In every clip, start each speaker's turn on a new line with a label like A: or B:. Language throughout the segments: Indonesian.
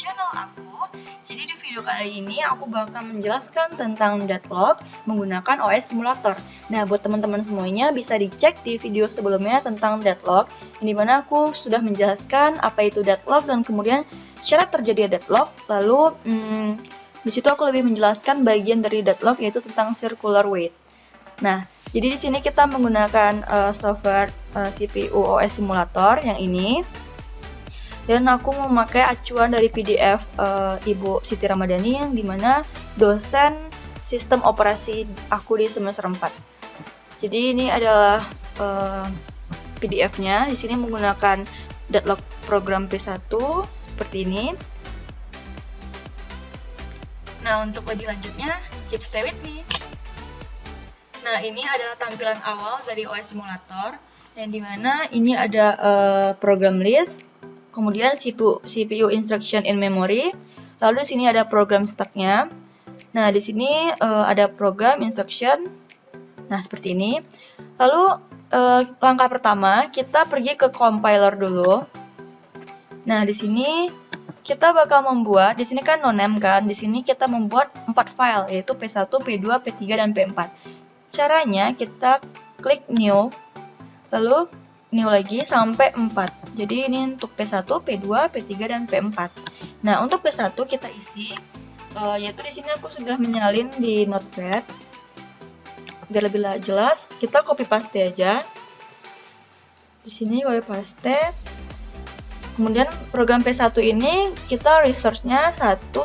A: channel aku. Jadi di video kali ini aku bakal menjelaskan tentang deadlock menggunakan OS Simulator. Nah, buat teman-teman semuanya bisa dicek di video sebelumnya tentang deadlock, di mana aku sudah menjelaskan apa itu deadlock dan kemudian syarat terjadi deadlock. Lalu di situ aku lebih menjelaskan bagian dari deadlock, yaitu tentang circular wait. Nah, jadi di sini kita menggunakan software CPU OS Simulator yang ini. Dan aku memakai acuan dari PDF Ibu Siti Ramadhani yang dimana dosen sistem operasi aku di semester 4. Jadi ini adalah PDF-nya. Di sini menggunakan deadlock program P1 seperti ini. Nah, untuk lebih lanjutnya, keep stay with me. Nah, ini adalah tampilan awal dari OS Simulator, yang dimana ini ada program list, kemudian CPU instruction in memory, lalu di sini ada program stack-nya. Nah, di sini ada program instruction. Nah, seperti ini. Lalu langkah pertama kita pergi ke compiler dulu. Nah, di sini kita bakal membuat, di sini kan noname kan, di sini kita membuat 4 file, yaitu P1, P2, P3, dan P4. Caranya kita klik new, lalu new lagi sampai 4. Jadi ini untuk P1, P2, P3, dan P4. Nah, untuk P1 kita isi, yaitu di sini aku sudah menyalin di notepad. Biar lebih jelas, kita copy paste aja. Di sini copy paste. Kemudian program P1 ini kita resource-nya 1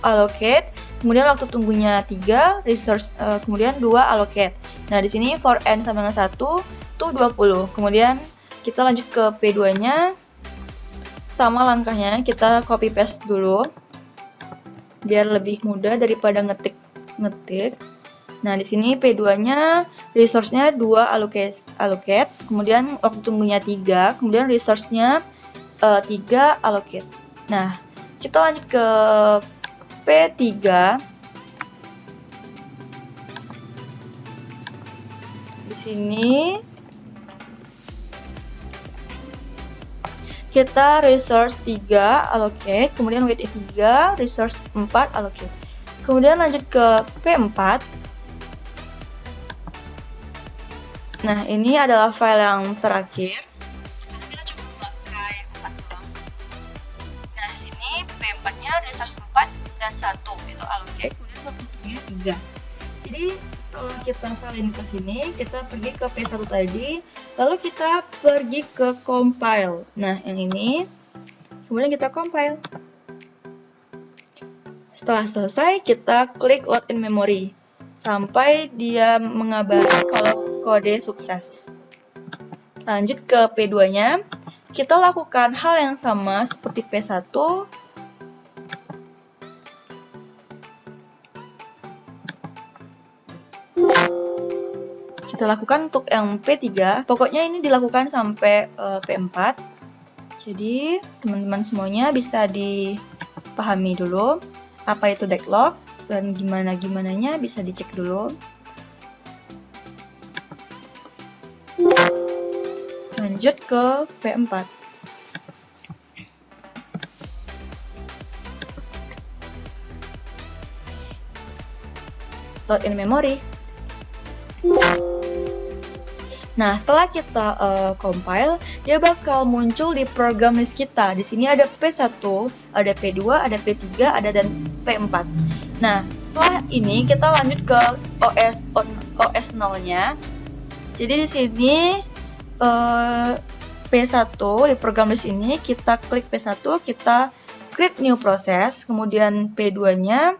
A: allocate, kemudian waktu tunggunya 3 resource, kemudian 2 allocate. Nah, di sini for n sama dengan 1 tuh 20. Kemudian kita lanjut ke P2-nya. Sama langkahnya, kita copy paste dulu biar lebih mudah daripada ngetik. Nah, di sini P2-nya resource-nya 2 allocate, kemudian waktu tunggunya 3, kemudian resource-nya 3 allocate. Nah, kita lanjut ke P3. Di sini kita resource 3 allocate, kemudian wait 3, resource 4 allocate. Kemudian lanjut ke P4. Nah, ini adalah file yang terakhir. Resource 4 dan 1 itu allocate, kemudian waktu tunggunya 3. Jadi setelah kita salin ke sini, kita pergi ke P1 tadi, lalu kita pergi ke compile. Nah, yang ini, kemudian kita compile. Setelah selesai, kita klik load in memory sampai dia mengabari kalau kode sukses. Lanjut ke P2-nya, kita lakukan hal yang sama seperti P1. Kita lakukan untuk yang P3, pokoknya ini dilakukan sampai P4. Jadi teman-teman semuanya bisa dipahami dulu apa itu deadlock dan gimana-gimananya bisa dicek dulu. Lanjut ke P4. Load in memory. Nah, setelah kita compile, dia bakal muncul di program list kita. Di sini ada P1, ada P2, ada P3, ada dan P4. Nah, setelah ini kita lanjut ke OS 0-nya. Jadi di sini P1 di program list ini kita klik P1, kita create new process, kemudian P2-nya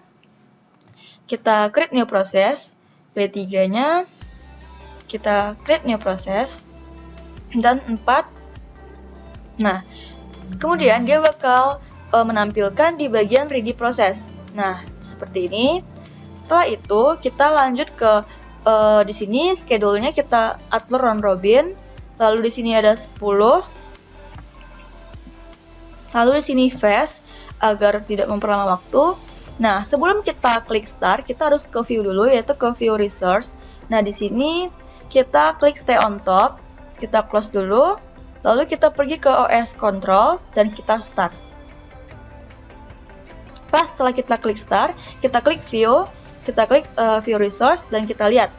A: kita create new process, P3-nya kita create new process, dan 4. Nah, kemudian dia bakal menampilkan di bagian ready process. Nah, seperti ini. Setelah itu kita lanjut ke di sini schedule-nya kita atur round robin. Lalu di sini ada 10. Lalu di sini fast agar tidak memperlama waktu. Nah, sebelum kita klik start, kita harus ke view dulu, yaitu ke view resource. Nah, di sini kita klik stay on top, kita close dulu, lalu kita pergi ke OS control dan kita start. Pas setelah kita klik start, kita klik view, kita klik view resource, dan kita lihat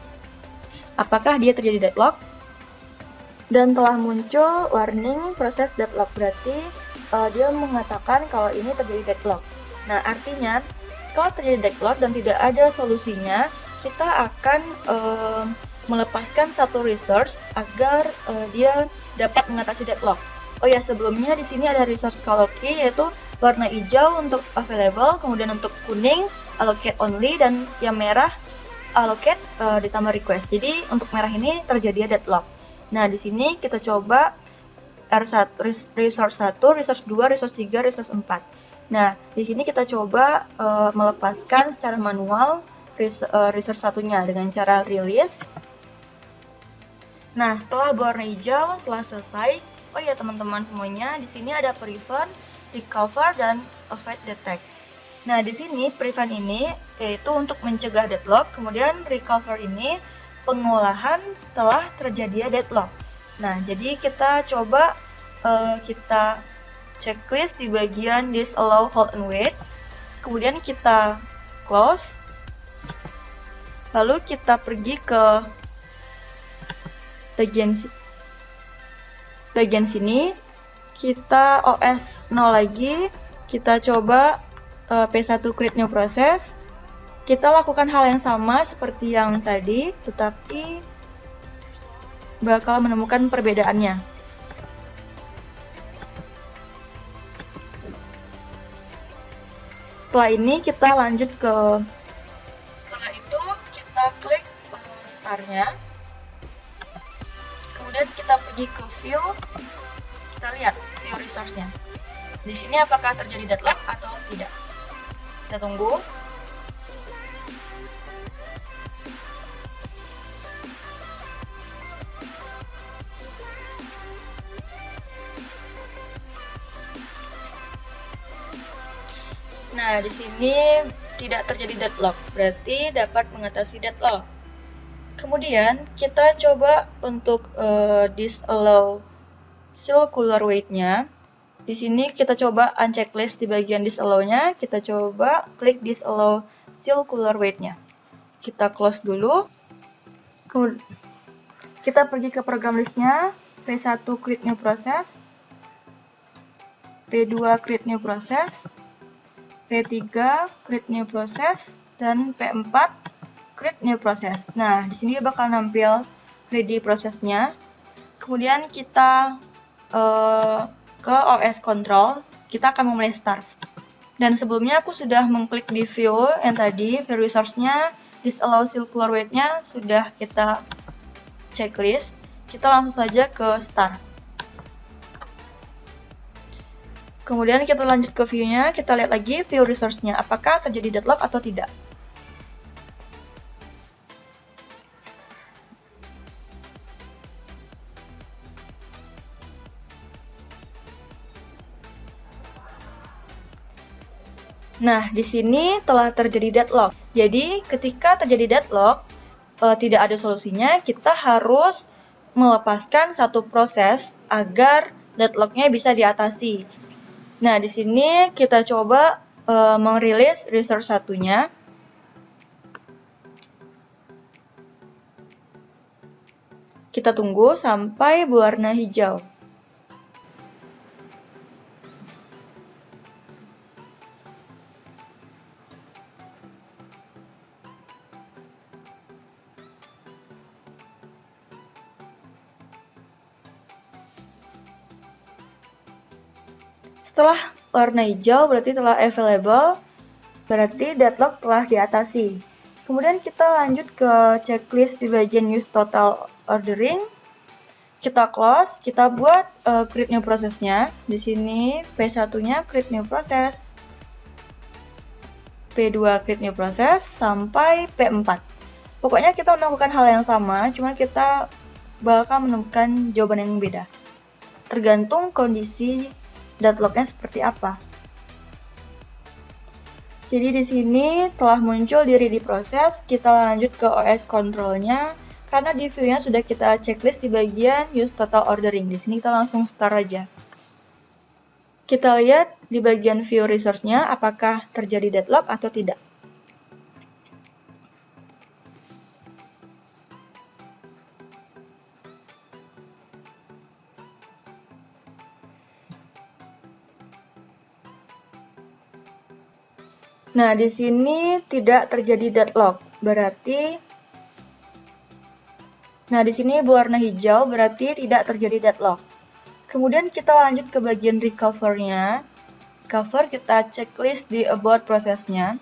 A: apakah dia terjadi deadlock. Dan telah muncul warning proses deadlock, berarti dia mengatakan kalau ini terjadi deadlock. Nah, artinya kalau terjadi deadlock dan tidak ada solusinya, kita akan melepaskan satu resource agar dia dapat mengatasi deadlock. Oh ya, sebelumnya di sini ada resource color key, yaitu warna hijau untuk available, kemudian untuk kuning allocate only, dan yang merah allocate ditambah request. Jadi untuk merah ini terjadi deadlock. Nah, di sini kita coba R1, resource 1, resource 2, resource 3, resource 4. Nah, di sini kita coba melepaskan secara manual resource satunya dengan cara release. Nah, setelah berwarna hijau telah selesai. Oh ya teman-teman semuanya, di sini ada prevent, recover, dan avoid detect. Nah, di sini prevent ini yaitu untuk mencegah deadlock, kemudian recover ini pengolahan setelah terjadi deadlock. Nah, jadi kita coba kita checklist di bagian disallow, hold, and wait. Kemudian kita close. Lalu kita pergi ke bagian sini. Kita OS 0 lagi. Kita coba P1 create new process. Kita lakukan hal yang sama seperti yang tadi, tetapi bakal menemukan perbedaannya. Setelah ini kita lanjut setelah itu kita klik star-nya, kemudian kita pergi ke view, kita lihat view resource-nya. Di sini apakah terjadi deadlock atau tidak? Kita tunggu. Nah, di sini tidak terjadi deadlock, berarti dapat mengatasi deadlock. Kemudian kita coba untuk disallow circular weight-nya. Di sini kita coba unchecklist di bagian disallow-nya. Kita coba klik disallow circular weight-nya. Kita close dulu. Kita pergi ke program list-nya. P1 create new process, P2 create new process, P3 create new process, dan P4 create new process. Nah, di sini bakal nampil ready prosesnya. Kemudian kita ke OS control, kita akan memulai start. Dan sebelumnya aku sudah mengklik di view yang tadi, view resource-nya, disallow circular weight-nya sudah kita checklist. Kita langsung saja ke start. Kemudian kita lanjut ke view-nya, kita lihat lagi view resource-nya, apakah terjadi deadlock atau tidak. Nah, di sini telah terjadi deadlock. Jadi, ketika terjadi deadlock, tidak ada solusinya, kita harus melepaskan satu proses agar deadlock-nya bisa diatasi. Nah, di sini kita coba merilis resource satunya. Kita tunggu sampai berwarna hijau. Setelah warna hijau berarti telah available, berarti deadlock telah diatasi. Kemudian kita lanjut ke checklist di bagian use total ordering. Kita close, kita buat create new process-nya. Di sini P1-nya create new process, P2 create new process, sampai P4. Pokoknya kita melakukan hal yang sama, cuma kita bakal menemukan jawaban yang beda. Tergantung kondisi deadlock-nya seperti apa. Jadi di sini telah muncul di ready process, kita lanjut ke OS control-nya. Karena di view-nya sudah kita checklist di bagian use total ordering. Di sini kita langsung start aja. Kita lihat di bagian view resource-nya apakah terjadi deadlock atau tidak. Nah, di sini tidak terjadi deadlock, berarti di sini berwarna hijau berarti tidak terjadi deadlock. Kemudian kita lanjut ke bagian recover-nya. Recover, kita checklist di about prosesnya.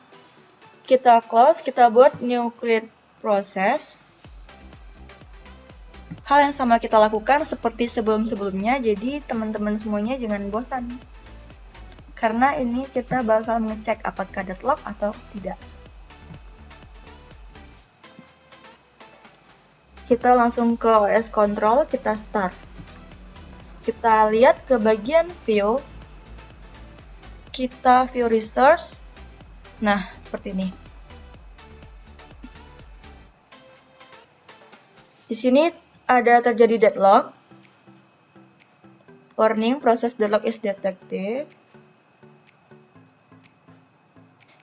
A: Kita close, kita buat new create process. Hal yang sama kita lakukan seperti sebelum-sebelumnya, jadi teman-teman semuanya jangan bosan. Karena ini kita bakal mengecek apakah deadlock atau tidak. Kita langsung ke OS Control, kita start. Kita lihat ke bagian view. Kita view resource. Nah, seperti ini. Di sini ada terjadi deadlock. Warning, proses deadlock is detected.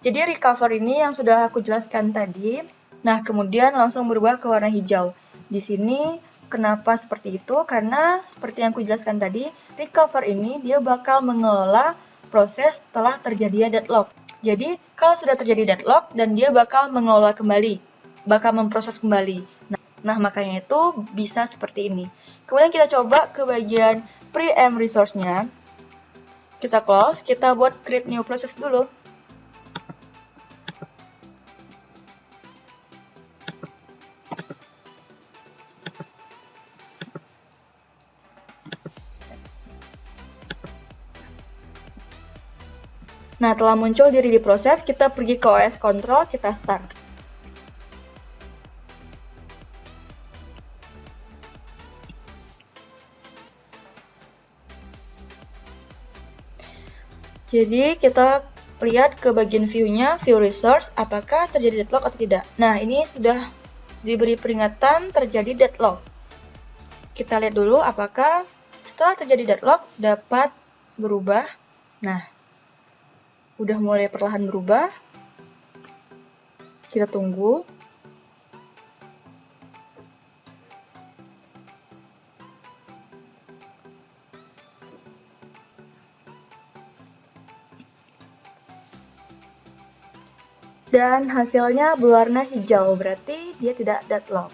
A: Jadi recover ini yang sudah aku jelaskan tadi. Nah, kemudian langsung berubah ke warna hijau. Di sini kenapa seperti itu? Karena seperti yang aku jelaskan tadi, recover ini dia bakal mengelola proses setelah terjadinya deadlock. Jadi, kalau sudah terjadi deadlock dan dia bakal mengelola kembali, bakal memproses kembali. Nah, makanya itu bisa seperti ini. Kemudian kita coba ke bagian preempt resource-nya. Kita close, kita buat create new process dulu. Nah, telah muncul diri di proses, kita pergi ke OS Control, kita start. Jadi, kita lihat ke bagian view-nya, view resource, apakah terjadi deadlock atau tidak. Nah, ini sudah diberi peringatan terjadi deadlock. Kita lihat dulu apakah setelah terjadi deadlock dapat berubah. Nah, udah mulai perlahan berubah. Kita tunggu. Dan hasilnya berwarna hijau, berarti dia tidak deadlock.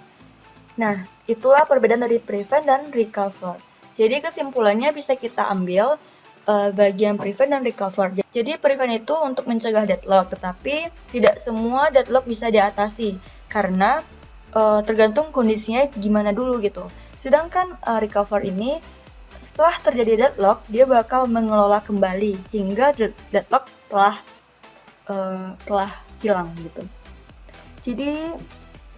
A: Nah, itulah perbedaan dari prevent dan recover. Jadi kesimpulannya bisa kita ambil bagian prevent dan recover. Jadi prevent itu untuk mencegah deadlock, tetapi tidak semua deadlock bisa diatasi karena tergantung kondisinya gimana dulu gitu. Sedangkan recover ini setelah terjadi deadlock, dia bakal mengelola kembali hingga deadlock telah hilang gitu. Jadi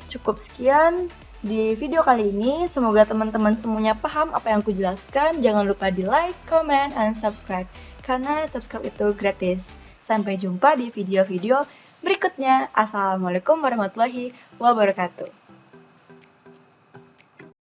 A: cukup sekian di video kali ini, semoga teman-teman semuanya paham apa yang aku jelaskan. Jangan lupa di like, comment, and subscribe, karena subscribe itu gratis. Sampai jumpa di video-video berikutnya. Assalamualaikum warahmatullahi wabarakatuh.